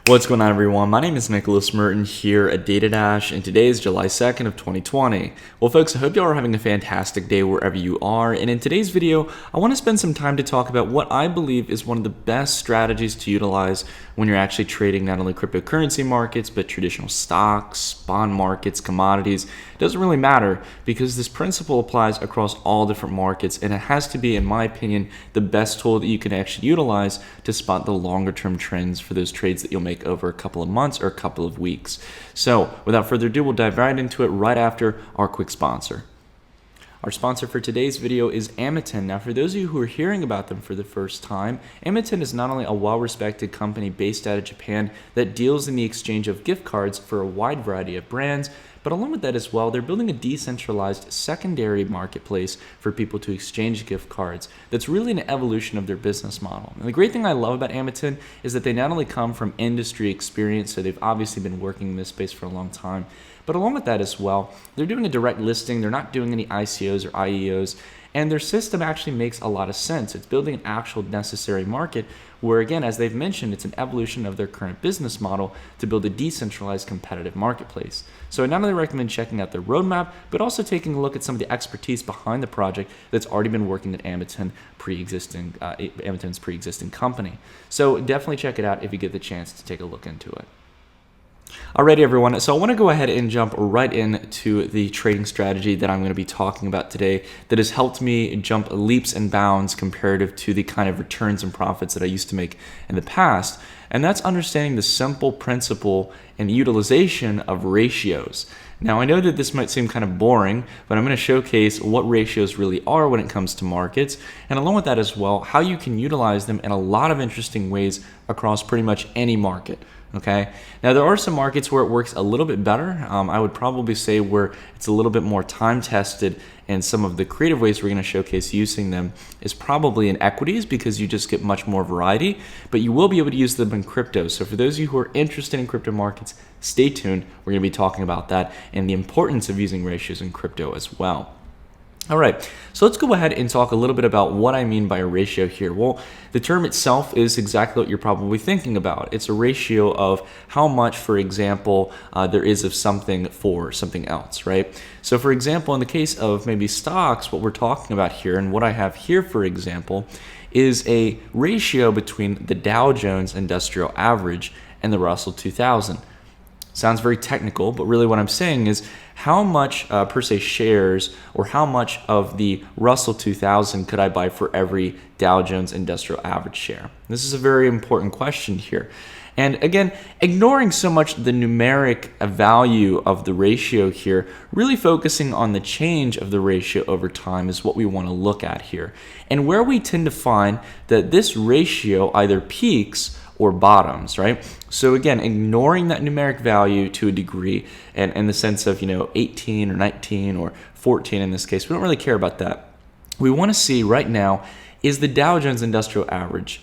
What's going on, everyone? My name is Nicholas Merton here at Data Dash, and today is July 2nd of 2020. Well, folks, I hope y'all are having a fantastic day wherever you are, and in today's video, I want to spend some time to talk about what I believe is one of the best strategies to utilize when you're actually trading not only cryptocurrency markets, but traditional stocks, bond markets, commodities. It doesn't really matter because this principle applies across all different markets, and it has to be, in my opinion, the best tool that you can actually utilize to spot the longer term trends for those trades that you'll make over a couple of months or a couple of weeks. So without further ado, we'll dive right into it right after our quick sponsor. Our sponsor for today's video is Amiten. Now, for those of you who are hearing about them for the first time, Amiten is not only a well-respected company based out of Japan that deals in the exchange of gift cards for a wide variety of brands, but along with that as well, they're building a decentralized secondary marketplace for people to exchange gift cards. That's really an evolution of their business model. And the great thing I love about Amiten is that they not only come from industry experience, so they've obviously been working in this space for a long time, but along with that as well, they're doing a direct listing. They're not doing any ICOs or IEOs. And their system actually makes a lot of sense. It's building an actual necessary market where, again, as they've mentioned, it's an evolution of their current business model to build a decentralized competitive marketplace. So I not only recommend checking out their roadmap, but also taking a look at some of the expertise behind the project that's already been working at Amiten's pre-existing company. So definitely check it out if you get the chance to take a look into it. Alrighty, everyone, so I want to go ahead and jump right into the trading strategy that I'm going to be talking about today that has helped me jump leaps and bounds comparative to the kind of returns and profits that I used to make in the past. And that's understanding the simple principle and utilization of ratios. Now, I know that this might seem kind of boring, but I'm going to showcase what ratios really are when it comes to markets, and along with that as well, how you can utilize them in a lot of interesting ways across pretty much any market. Okay. Now, there are some markets where it works a little bit better. I would probably say where it's a little bit more time tested, and some of the creative ways we're going to showcase using them is probably in equities because you just get much more variety, but you will be able to use them in crypto. So for those of you who are interested in crypto markets, stay tuned. We're going to be talking about that and the importance of using ratios in crypto as well. All right, so let's go ahead and talk a little bit about what I mean by a ratio here. Well, the term itself is exactly what you're probably thinking about. It's a ratio of how much, for example, there is of something for something else, right? So for example, in the case of maybe stocks, what we're talking about here and what I have here, for example, is a ratio between the Dow Jones Industrial Average and the Russell 2000. Sounds very technical, but really what I'm saying is how much per se shares or how much of the Russell 2000 could I buy for every Dow Jones Industrial Average share? This is a very important question here. And again, ignoring so much the numeric value of the ratio here, really focusing on the change of the ratio over time is what we want to look at here. And where we tend to find that this ratio either peaks or bottoms, right? So again, ignoring that numeric value to a degree, and in the sense of 18 or 19 or 14 in this case, we don't really care about that. We want to see right now, is the Dow Jones Industrial Average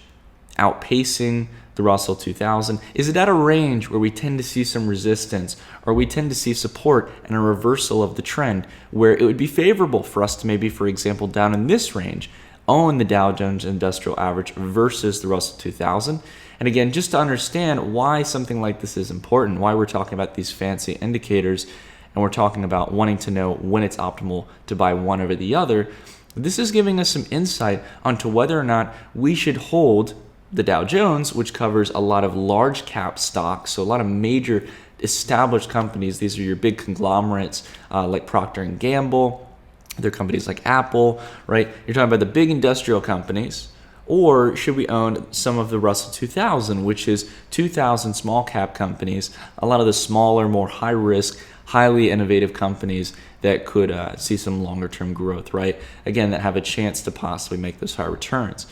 outpacing the Russell 2000? Is it at a range where we tend to see some resistance, or we tend to see support and a reversal of the trend, where it would be favorable for us to maybe, for example, down in this range, own the Dow Jones Industrial Average versus the Russell 2000? And again, just to understand why something like this is important, why we're talking about these fancy indicators, and we're talking about wanting to know when it's optimal to buy one over the other, this is giving us some insight onto whether or not we should hold the Dow Jones, which covers a lot of large cap stocks, so a lot of major established companies. These are your big conglomerates like Procter & Gamble. There are companies like Apple, right? You're talking about the big industrial companies. Or should we own some of the Russell 2000, which is 2,000 small cap companies, a lot of the smaller, more high risk, highly innovative companies that could see some longer term growth, right? Again, that have a chance to possibly make those high returns.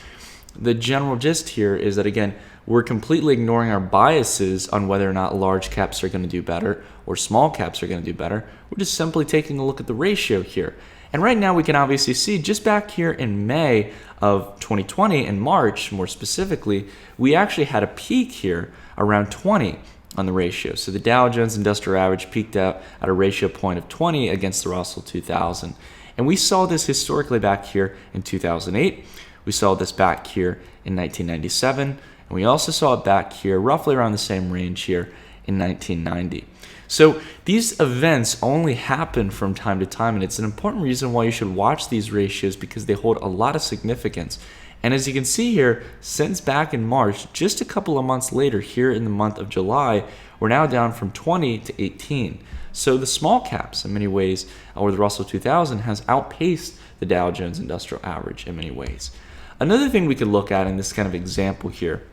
The general gist here is that, again, we're completely ignoring our biases on whether or not large caps are going to do better or small caps are going to do better. We're just simply taking a look at the ratio here. And right now we can obviously see just back here in May of 2020, in March more specifically, we actually had a peak here around 20 on the ratio. So the Dow Jones Industrial Average peaked out at a ratio point of 20 against the Russell 2000. And we saw this historically back here in 2008. We saw this back here in 1997. And we also saw it back here, roughly around the same range here in 1990. So these events only happen from time to time, and it's an important reason why you should watch these ratios because they hold a lot of significance. And as you can see here, since back in March, just a couple of months later, here in the month of July, we're now down from 20 to 18. So the small caps, in many ways, or the Russell 2000, has outpaced the Dow Jones Industrial Average in many ways. Another thing we could look at in this kind of example here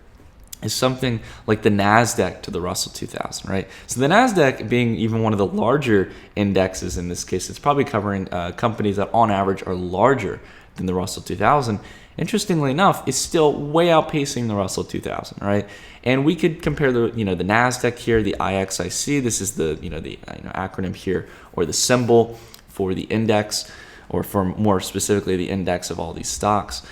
is something like the NASDAQ to the Russell 2000, right? So the NASDAQ being even one of the larger indexes in this case, it's probably covering companies that on average are larger than the Russell 2000. Interestingly enough, is still way outpacing the Russell 2000, right? And we could compare the the NASDAQ here, the IXIC. This is the acronym here, or the symbol for the index, or for more specifically the index of all these stocks.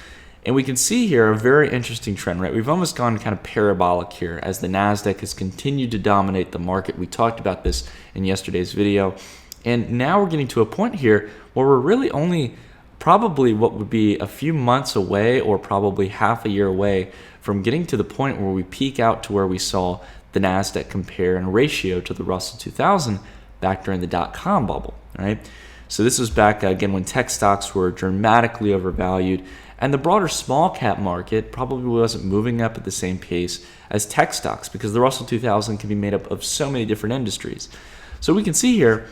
And we can see here a very interesting trend, right? We've almost gone kind of parabolic here as the NASDAQ has continued to dominate the market. We talked about this in yesterday's video. And now we're getting to a point here where we're really only probably what would be a few months away, or probably half a year away from getting to the point where we peak out to where we saw the NASDAQ compare in ratio to the Russell 2000 back during the dot-com bubble, right? So this was back again when tech stocks were dramatically overvalued, and the broader small cap market probably wasn't moving up at the same pace as tech stocks because the Russell 2000 can be made up of so many different industries. So we can see here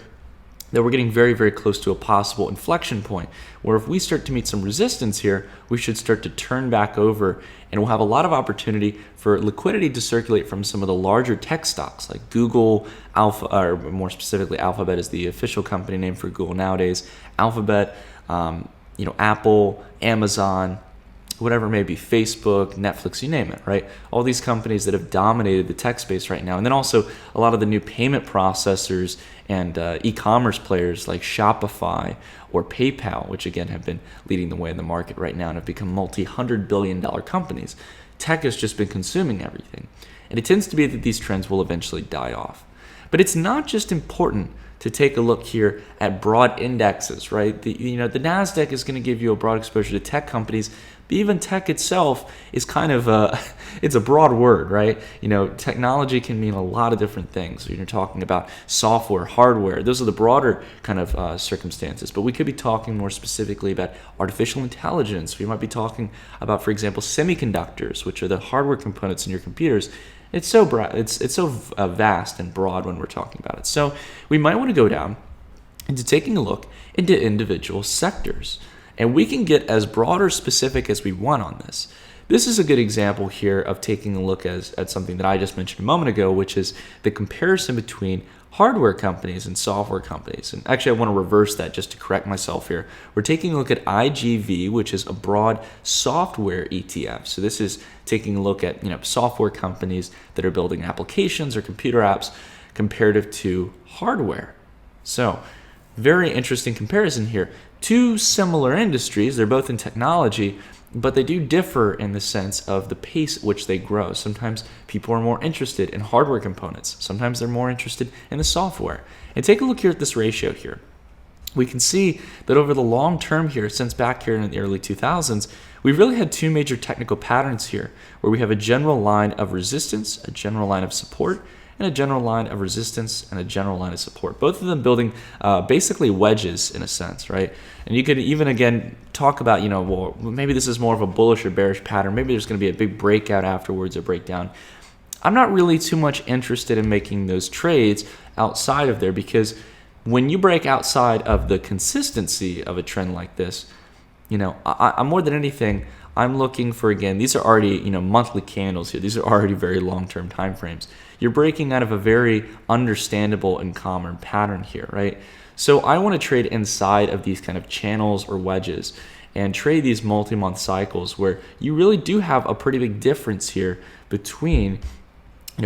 that we're getting very, very close to a possible inflection point where if we start to meet some resistance here, we should start to turn back over, and we'll have a lot of opportunity for liquidity to circulate from some of the larger tech stocks like Google, or more specifically Alphabet is the official company name for Google nowadays, Alphabet, Apple, Amazon, whatever it may be, Facebook, Netflix, you name it, right? All these companies that have dominated the tech space right now. And then also a lot of the new payment processors and e-commerce players like Shopify or PayPal, which again have been leading the way in the market right now and have become multi-$100 billion companies. Tech has just been consuming everything. And it tends to be that these trends will eventually die off. But it's not just important to take a look here at broad indexes, right? The NASDAQ is going to give you a broad exposure to tech companies, but even tech itself is kind of it's a broad word, right? Technology can mean a lot of different things. You're talking about software, hardware. Those are the broader kind of circumstances. But we could be talking more specifically about artificial intelligence. We might be talking about, for example, semiconductors, which are the hardware components in your computers. It's so broad. It's so vast and broad when we're talking about it. So we might want to go down into taking a look into individual sectors, and we can get as broad or specific as we want on this. This is a good example here of taking a look at something that I just mentioned a moment ago, which is the comparison between hardware companies and software companies. And actually, I want to reverse that just to correct myself here. We're taking a look at IGV, which is a broad software ETF. So this is taking a look at software companies that are building applications or computer apps comparative to hardware. So very interesting comparison here. Two similar industries, they're both in technology, but they do differ in the sense of the pace at which they grow. Sometimes people are more interested in hardware components. Sometimes they're more interested in the software. And take a look here at this ratio here. We can see that over the long term here, since back here in the early 2000s, we've really had two major technical patterns here, where we have a general line of resistance, a general line of support, and a general line of resistance and a general line of support. Both of them building basically wedges in a sense, right? And you could even again talk about, well, maybe this is more of a bullish or bearish pattern. Maybe there's going to be a big breakout afterwards or breakdown. I'm not really too much interested in making those trades outside of there, because when you break outside of the consistency of a trend like this, I'm more than anything, I'm looking for, again, these are already, monthly candles here. These are already very long-term time frames. You're breaking out of a very understandable and common pattern here, right? So I want to trade inside of these kind of channels or wedges and trade these multi-month cycles where you really do have a pretty big difference here between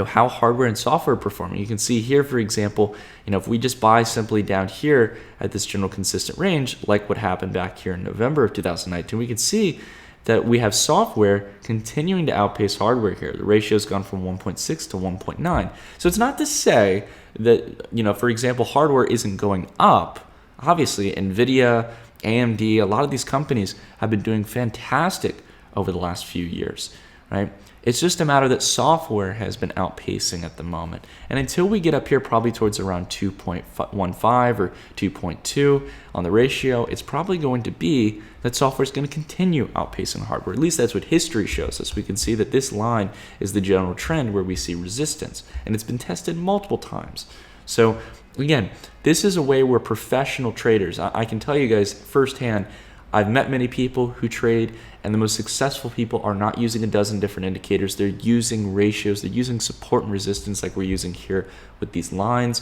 how hardware and software are performing. You can see here, for example, if we just buy simply down here at this general consistent range, like what happened back here in November of 2019, we can see that we have software continuing to outpace hardware here. The ratio has gone from 1.6 to 1.9. So it's not to say that, for example, hardware isn't going up. Obviously, NVIDIA, AMD, a lot of these companies have been doing fantastic over the last few years, right? It's just a matter that software has been outpacing at the moment. And until we get up here probably towards around 2.15 or 2.2 on the ratio, it's probably going to be that software is going to continue outpacing hardware. At least that's what history shows us. We can see that this line is the general trend where we see resistance, and it's been tested multiple times. So again, this is a way where professional traders, I can tell you guys firsthand, I've met many people who trade, and the most successful people are not using a dozen different indicators. They're using ratios. They're using support and resistance like we're using here with these lines.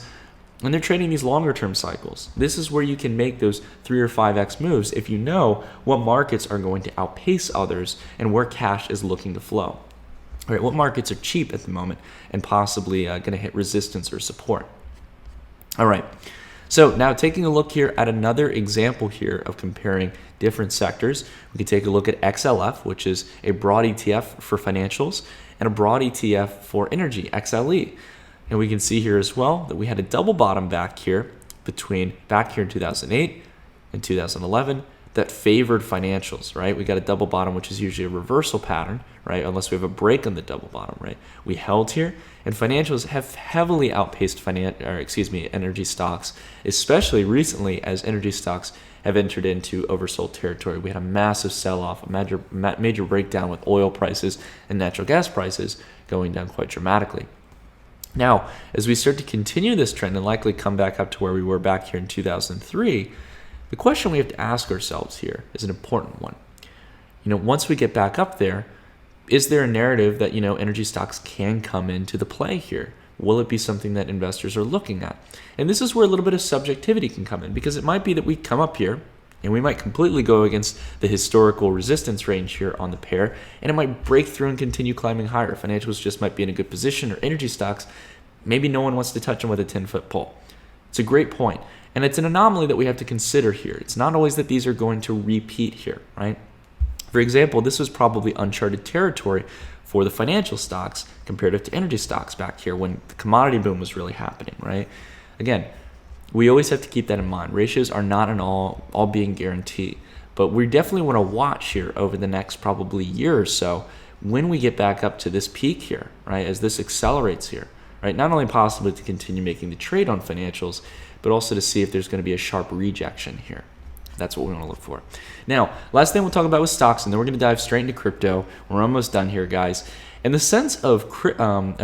And they're trading these longer term cycles. This is where you can make those 3 or 5x moves if you know what markets are going to outpace others and where cash is looking to flow. All right, what markets are cheap at the moment and possibly going to hit resistance or support. All right. So now taking a look here at another example here of comparing different sectors, we can take a look at XLF, which is a broad ETF for financials, and a broad ETF for energy, XLE. And we can see here as well that we had a double bottom back here in 2008 and 2011 that favored financials, right? We got a double bottom, which is usually a reversal pattern, right? Unless we have a break on the double bottom, right? We held here, and financials have heavily outpaced energy stocks, especially recently as energy stocks have entered into oversold territory. We had a massive sell-off, a major breakdown with oil prices and natural gas prices going down quite dramatically. Now, as we start to continue this trend and likely come back up to where we were back here in 2003, the question we have to ask ourselves here is an important one. Once we get back up there, is there a narrative that, energy stocks can come into the play here? Will it be something that investors are looking at? And this is where a little bit of subjectivity can come in, because it might be that we come up here and we might completely go against the historical resistance range here on the pair, and it might break through and continue climbing higher. Financials just might be in a good position, or energy stocks, maybe no one wants to touch them with a 10-foot pole. It's a great point. And it's an anomaly that we have to consider here. It's not always that these are going to repeat here, right? For example, this was probably uncharted territory for the financial stocks comparative to energy stocks back here when the commodity boom was really happening, right? Again, we always have to keep that in mind. Ratios are not an all being guarantee, but we definitely want to watch here over the next probably year or so when we get back up to this peak here, right? As this accelerates here, right? Not only possibly to continue making the trade on financials, but also to see if there's going to be a sharp rejection here. That's what we want to look for. Now, last thing we'll talk about was stocks, and then we're going to dive straight into crypto. We're almost done here, guys. In the sense of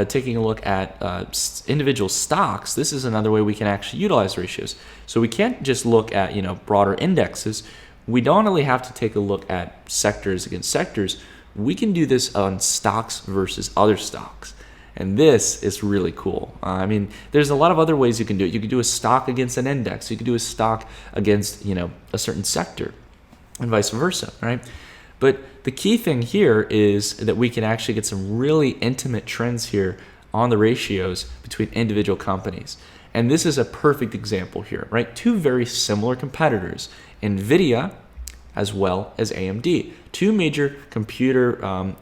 taking a look at individual stocks, this is another way we can actually utilize ratios. So we can't just look at broader indexes. We don't only have to take a look at sectors against sectors. We can do this on stocks versus other stocks. And this is really cool. There's a lot of other ways you can do it. You can do a stock against an index. You can do a stock against, a certain sector, and vice versa, right? But the key thing here is that we can actually get some really intimate trends here on the ratios between individual companies. And this is a perfect example here, right? Two very similar competitors, NVIDIA as well as AMD. Two major computer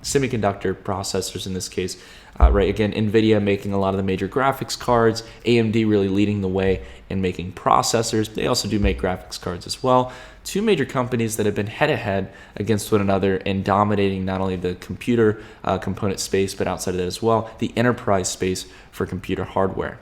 semiconductor processors in this case. Right, again, NVIDIA making a lot of the major graphics cards, AMD really leading the way in making processors. They also do make graphics cards as well. Two major companies that have been head-to-head against one another and dominating not only the computer component space, but outside of that as well, the enterprise space for computer hardware.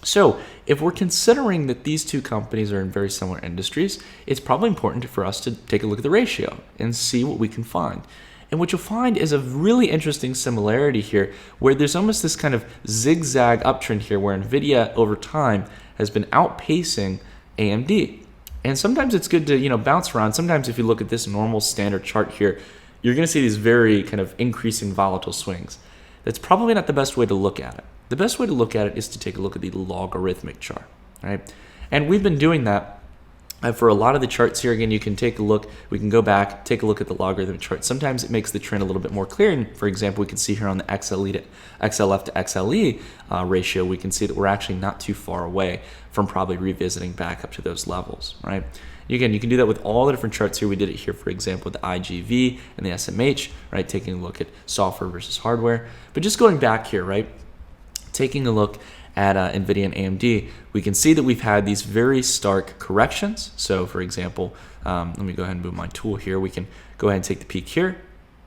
So if we're considering that these two companies are in very similar industries, it's probably important for us to take a look at the ratio and see what we can find. And what you'll find is a really interesting similarity here where there's almost this kind of zigzag uptrend here where NVIDIA over time has been outpacing AMD. And sometimes it's good to bounce around. Sometimes if you look at this normal standard chart here, you're going to see these very kind of increasing volatile swings. That's probably not the best way to look at it. The best way to look at it is to take a look at the logarithmic chart, right? And we've been doing that for a lot of the charts here. Again, you can take a look. We can go back, take a look at the logarithmic chart. Sometimes it makes the trend a little bit more clear. And for example, we can see here on the XLF to XLE ratio, we can see that we're actually not too far away from probably revisiting back up to those levels, right? Again, you can do that with all the different charts here. We did it here, for example, with the IGV and the SMH, right? Taking a look at software versus hardware. But just going back here, right? Taking a look at NVIDIA and AMD, we can see that we've had these very stark corrections. So for example, let me go ahead and move my tool here. We can go ahead and take the peak here,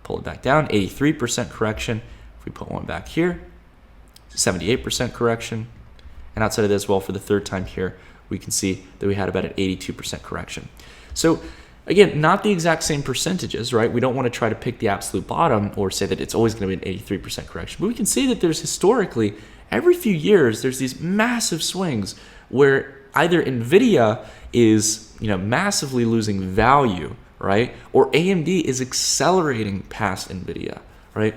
pull it back down, 83% correction. If we put one back here, 78% correction. And outside of this, well, for the third time here, we can see that we had about an 82% correction. So again, not the exact same percentages, right? We don't want to try to pick the absolute bottom or say that it's always going to be an 83% correction. But we can see that there's historically, every few years, there's these massive swings where either NVIDIA is, massively losing value, right? Or AMD is accelerating past NVIDIA, right?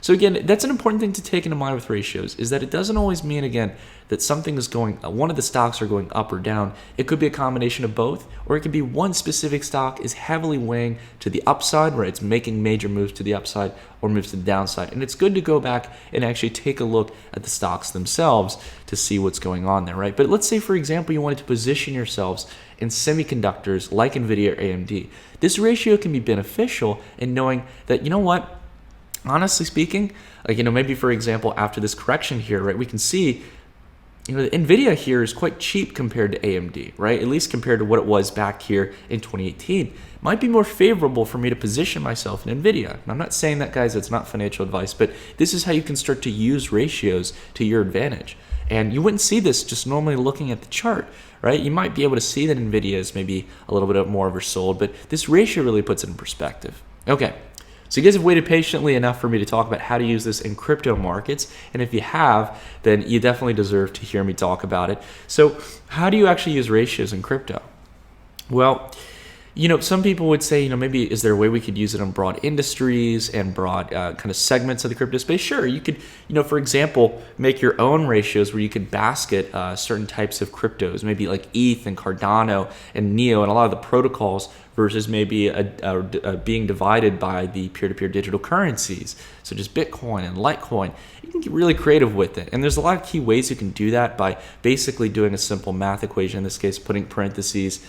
So again, that's an important thing to take into mind with ratios, is that it doesn't always mean, again, that something is one of the stocks are going up or down. It could be a combination of both, or it could be one specific stock is heavily weighing to the upside, where it's making major moves to the upside or moves to the downside. And it's good to go back and actually take a look at the stocks themselves to see what's going on there, right? But let's say, for example, you wanted to position yourselves in semiconductors like NVIDIA or AMD. This ratio can be beneficial in knowing that, honestly speaking, maybe for example, after this correction here, right, we can see, the NVIDIA here is quite cheap compared to AMD, right? At least compared to what it was back here in 2018. It might be more favorable for me to position myself in NVIDIA. And I'm not saying that, guys, it's not financial advice, but this is how you can start to use ratios to your advantage. And you wouldn't see this just normally looking at the chart, right? You might be able to see that NVIDIA is maybe a little bit more oversold, but this ratio really puts it in perspective. Okay. So you guys have waited patiently enough for me to talk about how to use this in crypto markets. And if you have, then you definitely deserve to hear me talk about it. So how do you actually use ratios in crypto? Well, some people would say, maybe is there a way we could use it on broad industries and broad kind of segments of the crypto space? Sure, you could, for example, make your own ratios where you could basket certain types of cryptos, maybe like ETH and Cardano and NEO and a lot of the protocols versus maybe being divided by the peer-to-peer digital currencies, such as Bitcoin and Litecoin. You can get really creative with it. And there's a lot of key ways you can do that by basically doing a simple math equation, in this case, putting parentheses,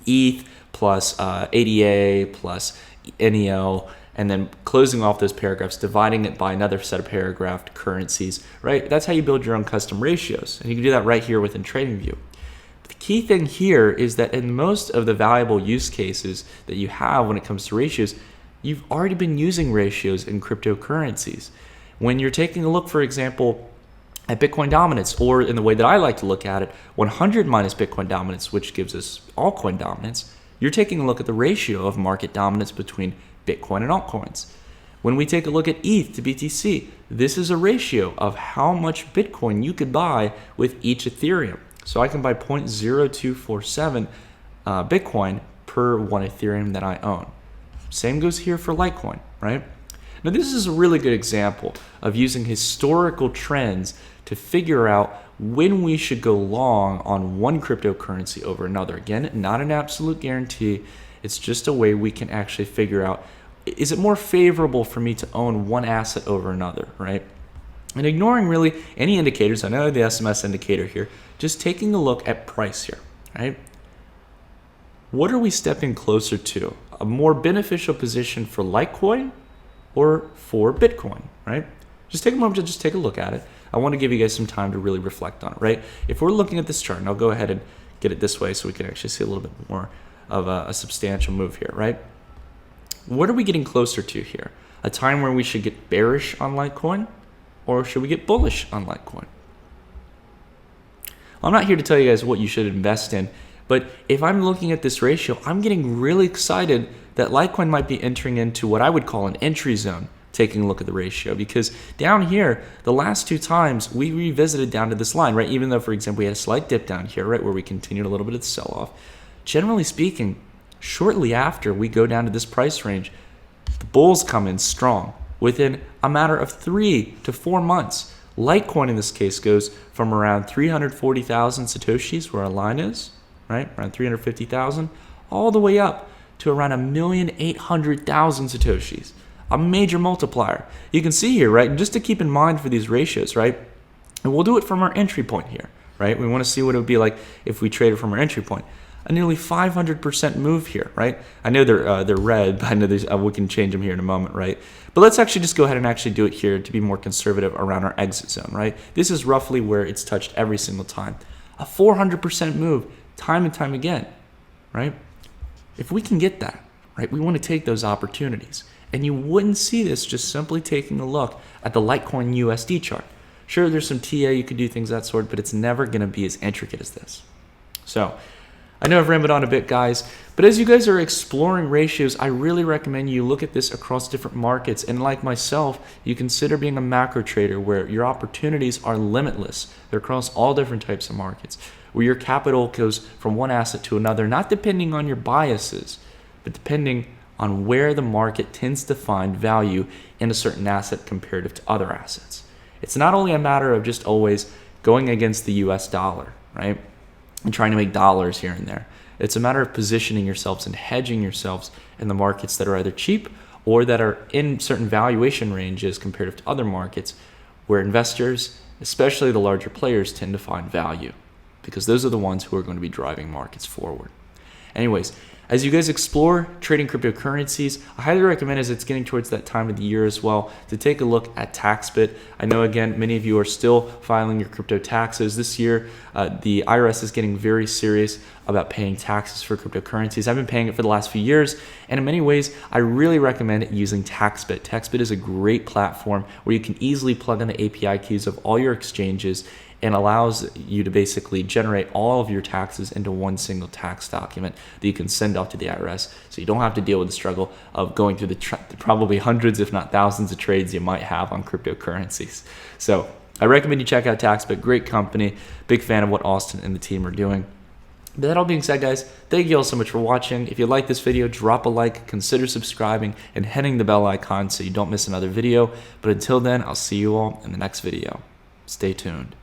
ETH plus ADA plus NEO, and then closing off those paragraphs, dividing it by another set of paragraphed currencies, right? That's how you build your own custom ratios. And you can do that right here within TradingView. But the key thing here is that in most of the valuable use cases that you have when it comes to ratios, you've already been using ratios in cryptocurrencies. When you're taking a look, for example, at Bitcoin dominance, or in the way that I like to look at it, 100 minus Bitcoin dominance, which gives us altcoin dominance, you're taking a look at the ratio of market dominance between Bitcoin and altcoins. When we take a look at ETH to BTC, this is a ratio of how much Bitcoin you could buy with each Ethereum. So I can buy 0.0247 Bitcoin per one Ethereum that I own. Same goes here for Litecoin, right? Now this is a really good example of using historical trends to figure out when we should go long on one cryptocurrency over another. Again, not an absolute guarantee. It's just a way we can actually figure out, is it more favorable for me to own one asset over another, right? And ignoring really any indicators, I know the SMS indicator here, just taking a look at price here, right? What are we stepping closer to? A more beneficial position for Litecoin or for Bitcoin, right? Just take a moment to just take a look at it. I want to give you guys some time to really reflect on it, right? If we're looking at this chart, and I'll go ahead and get it this way so we can actually see a little bit more of a substantial move here, right? What are we getting closer to here? A time where we should get bearish on Litecoin, or should we get bullish on Litecoin? I'm not here to tell you guys what you should invest in, but if I'm looking at this ratio, I'm getting really excited that Litecoin might be entering into what I would call an entry zone, taking a look at the ratio, because down here, the last two times we revisited down to this line, right? Even though, for example, we had a slight dip down here, right, where we continued a little bit of the sell-off. Generally speaking, shortly after we go down to this price range, the bulls come in strong. Within a matter of 3 to 4 months, Litecoin in this case goes from around 340,000 Satoshis, where our line is, right, around 350,000, all the way up to around 1,800,000 Satoshis. A major multiplier. You can see here, right, just to keep in mind for these ratios, right, and we'll do it from our entry point here, right? We want to see what it would be like if we traded from our entry point. A nearly 500% move here, right? I know they're red, but I know we can change them here in a moment, right? But let's actually just go ahead and actually do it here to be more conservative around our exit zone, right? This is roughly where it's touched every single time. A 400% move time and time again, right? If we can get that, right, we want to take those opportunities. And you wouldn't see this just simply taking a look at the Litecoin USD chart. Sure, there's some TA, you could do things of that sort, but it's never going to be as intricate as this. So, I know I've rambled on a bit, guys, but as you guys are exploring ratios, I really recommend you look at this across different markets. And like myself, you consider being a macro trader where your opportunities are limitless. They're across all different types of markets, where your capital goes from one asset to another, not depending on your biases, but depending on where the market tends to find value in a certain asset comparative to other assets. It's not only a matter of just always going against the US dollar, right? And trying to make dollars here and there. It's a matter of positioning yourselves and hedging yourselves in the markets that are either cheap or that are in certain valuation ranges comparative to other markets where investors, especially the larger players, tend to find value, because those are the ones who are going to be driving markets forward. Anyways, as you guys explore trading cryptocurrencies, I highly recommend, as it's getting towards that time of the year as well, to take a look at TaxBit. I know, again, many of you are still filing your crypto taxes. This year, the IRS is getting very serious about paying taxes for cryptocurrencies. I've been paying it for the last few years, and in many ways, I really recommend using TaxBit. TaxBit is a great platform where you can easily plug in the API keys of all your exchanges and allows you to basically generate all of your taxes into one single tax document that you can send off to the IRS, so you don't have to deal with the struggle of going through the probably hundreds, if not thousands, of trades you might have on cryptocurrencies. So I recommend you check out TaxBit. Great company. Big fan of what Austin and the team are doing. But that all being said, guys, thank you all so much for watching. If you like this video, drop a like, consider subscribing, and hitting the bell icon so you don't miss another video. But until then, I'll see you all in the next video. Stay tuned.